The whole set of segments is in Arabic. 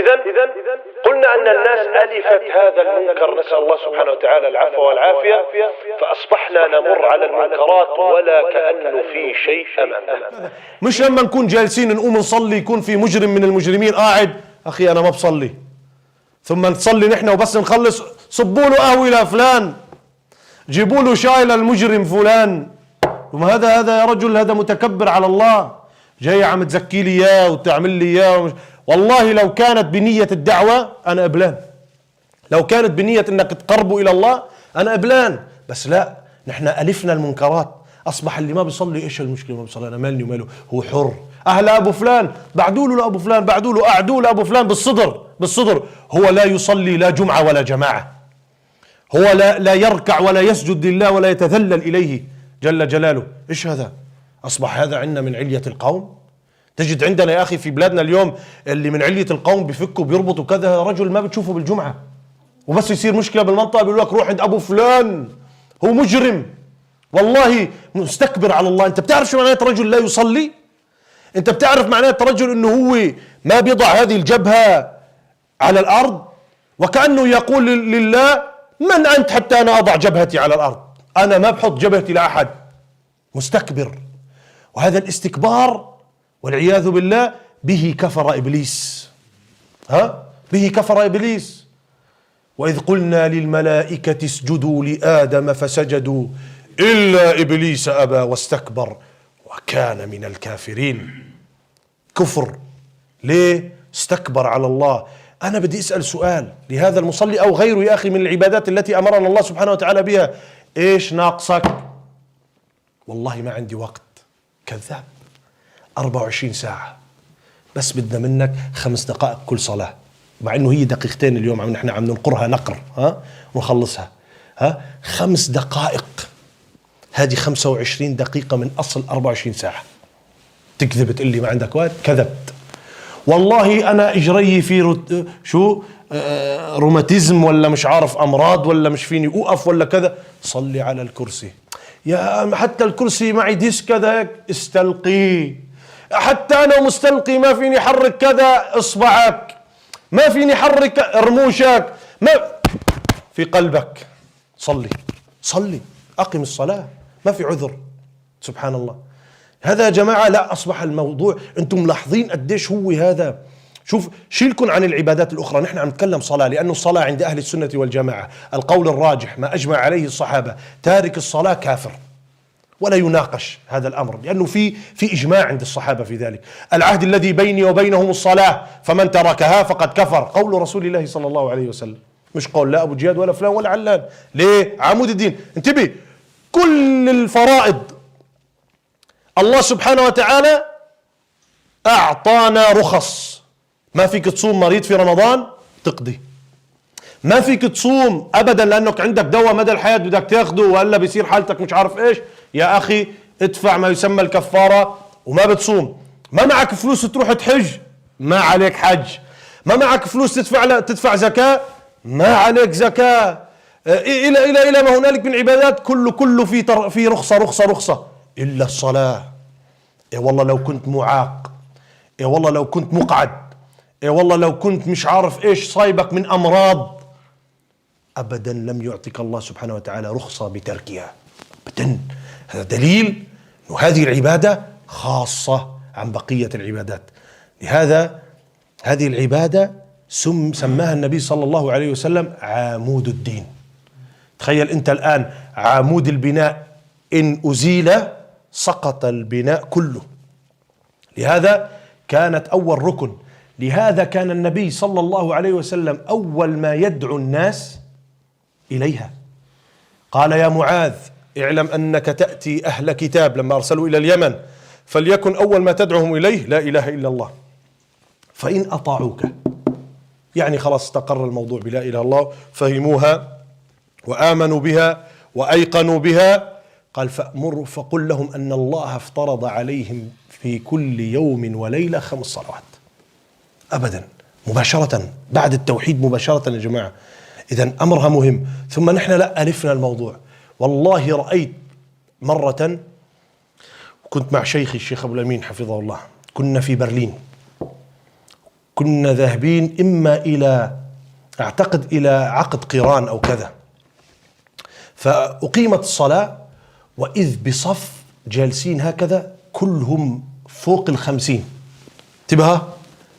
إذا قلنا أن الناس ألفت هذا المنكر، نسأل الله سبحانه وتعالى العفو والعافية، فأصبحنا نمر على المنكرات ولا كأنه في شيء أمامنا. مش لما نكون جالسين نقوم نصلي يكون في مجرم من المجرمين قاعد، أخي أنا ما بصلي، ثم نصلي نحن وبس نخلص صبوا له قهوة لفلان، جيبوا له شاي للمجرم فلان. هذا يا رجل هذا متكبر على الله، جاي عم تزكي لي اياه وتعمل لي اياه. والله لو كانت بنية الدعوة أنا قبلان، لو كانت بنية أنك تقربوا إلى الله أنا قبلان، بس لا، نحن ألفنا المنكرات. أصبح اللي ما بيصلي إيش المشكلة؟ ما بيصلي، أنا مالني وماله، هو حر. أهل أبو فلان بعدوا له لأبو فلان، بعدوا له قعدوا لأبو فلان بالصدر. هو لا يصلي لا جمعة ولا جماعة، هو لا يركع ولا يسجد لله ولا يتذلل إليه جل جلاله. إيش هذا؟ أصبح هذا عندنا من علية القوم. تجد عندنا يا أخي في بلادنا اليوم اللي من علية القوم بيفكوا بيربطوا كذا، رجل ما بتشوفه بالجمعة، وبس يصير مشكلة بالمنطقة بيقول لك روح عند أبو فلان، هو مجرم والله مستكبر على الله. أنت بتعرف شو معناه رجل لا يصلي؟ أنت بتعرف معناه رجل إنه هو ما بيضع هذه الجبهة على الأرض، وكأنه يقول لله من أنت حتى أنا أضع جبهتي على الأرض، أنا ما بحط جبهتي لأحد. مستكبر. وهذا الاستكبار والعياذ بالله به كفر إبليس. به كفر إبليس. وإذ قلنا للملائكة اسجدوا لآدم فسجدوا إلا إبليس أبى واستكبر وكان من الكافرين. كفر. ليه؟ استكبر على الله. أنا بدي أسأل سؤال لهذا المصلي أو غيره يا أخي من العبادات التي أمرنا الله سبحانه وتعالى بها، إيش ناقصك؟ والله ما عندي وقت. كذاب. 24 ساعة بس بدنا منك 5 دقائق كل صلاة، مع انه هي دقيقتين اليوم نحن عم ننقرها نقر ونخلصها. 5 دقائق، هذه 25 دقيقة من اصل 24 ساعة. تكذب تقول لي ما عندك وقت؟ كذبت. والله انا اجري في روماتيزم ولا مش عارف امراض ولا مش فيني اوقف ولا كذا. صلي على الكرسي يا حتى الكرسي معي ديسك كذا هيك، استلقي. حتى انا مستلقي ما فيني حرك كذا اصبعك، ما فيني حرك رموشك، ما في قلبك. صلي اقم الصلاة، ما في عذر. سبحان الله. هذا يا جماعة لا، اصبح الموضوع انتم ملاحظين قديش هو هذا. شوف شيلكن عن العبادات الأخرى، نحن عم نتكلم صلاة، لأن الصلاة عند أهل السنة والجماعة القول الراجح ما أجمع عليه الصحابة، تارك الصلاة كافر ولا يناقش هذا الأمر، لأنه في إجماع عند الصحابة في ذلك. العهد الذي بيني وبينهم الصلاة فمن تركها فقد كفر، قول رسول الله صلى الله عليه وسلم، مش قول لا أبو جياد ولا فلان ولا علان. ليه؟ عمود الدين. انتبه، كل الفرائض الله سبحانه وتعالى أعطانا رخص. ما فيك تصوم مريض في رمضان تقضي، ما فيك تصوم ابدا لانك عندك دواء مدى الحياه بدك تاخده والا بيصير حالتك مش عارف ايش، يا اخي ادفع ما يسمى الكفاره وما بتصوم. ما معك فلوس تروح تحج، ما عليك حج. ما معك فلوس تدفع زكاه، ما عليك زكاه. الى ما هنالك من عبادات، كله في رخصه الا الصلاه. اي والله لو كنت معاق، اي والله لو كنت مقعد، اي والله لو كنت مش عارف ايش صايبك من امراض، ابدا لم يعطيك الله سبحانه وتعالى رخصة بتركها ابدا. هذا دليل انه هذه العبادة خاصة عن بقية العبادات. لهذا هذه العبادة سماها النبي صلى الله عليه وسلم عمود الدين. تخيل انت الان عمود البناء ان ازيل سقط البناء كله. لهذا كانت اول ركن. لهذا كان النبي صلى الله عليه وسلم أول ما يدعو الناس إليها قال يا معاذ اعلم أنك تأتي أهل كتاب، لما أرسلوا إلى اليمن، فليكن أول ما تدعوهم إليه لا إله إلا الله، فإن أطاعوك، يعني خلاص استقر الموضوع بلا إله إلا الله، فهموها وآمنوا بها وأيقنوا بها، قال فقل لهم أن الله افترض عليهم في كل يوم وليلة 5 صلوات. أبدا، مباشرة بعد التوحيد مباشرة يا جماعة. إذن أمرها مهم. ثم نحن لا ألفنا الموضوع. والله رأيت مرة، كنت مع شيخي الشيخ أبو الأمين حفظه الله، كنا في برلين، كنا ذاهبين إما إلى أعتقد إلى عقد قيران أو كذا، فأقيمت الصلاة وإذ بصف جالسين هكذا كلهم فوق 50، انتبه،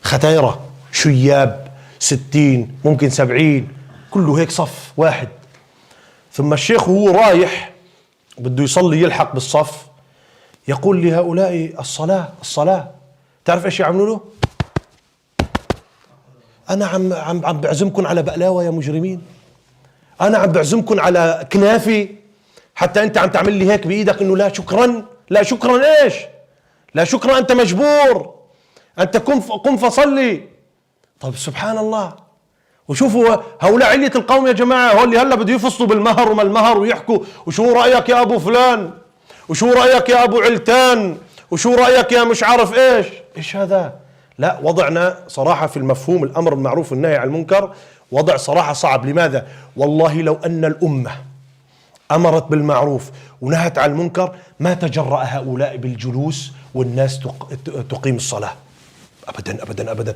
ختايرة شياب 60 ممكن 70، كله هيك صف واحد. ثم الشيخ وهو رايح بده يصلي يلحق بالصف يقول لهؤلاء الصلاة. تعرف ايش يعملوا له؟ انا عم بعزمكم على بقلاوة يا مجرمين، انا عم بعزمكم على كنافة، حتى انت عم تعمل لي هيك بايدك انه لا شكرا. لا شكرا ايش؟ لا شكرا، انت مجبور، انت قم فصلي. طيب سبحان الله. وشوفوا هؤلاء علية القوم يا جماعة، هو اللي هلا بده يفصلوا بالمهر وما المهر ويحكوا وشو رأيك يا ابو فلان، وشو رأيك يا ابو علتان، وشو رأيك يا مش عارف ايش هذا. لا، وضعنا صراحة في المفهوم الامر بالمعروف والنهي عن المنكر وضع صراحة صعب. لماذا؟ والله لو ان الامة امرت بالمعروف ونهت عن المنكر ما تجرأ هؤلاء بالجلوس والناس تقيم الصلاة، ابدا ابدا ابدا،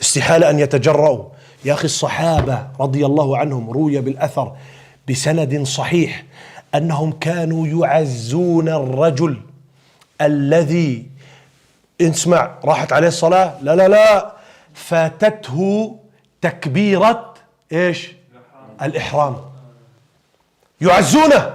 استحالة أن يتجرؤوا. يا أخي الصحابة رضي الله عنهم روي بالأثر بسند صحيح أنهم كانوا يعزون الرجل الذي اسمع راحت عليه الصلاة، لا فاتته تكبيرة ايش؟ الإحرام، يعزونه.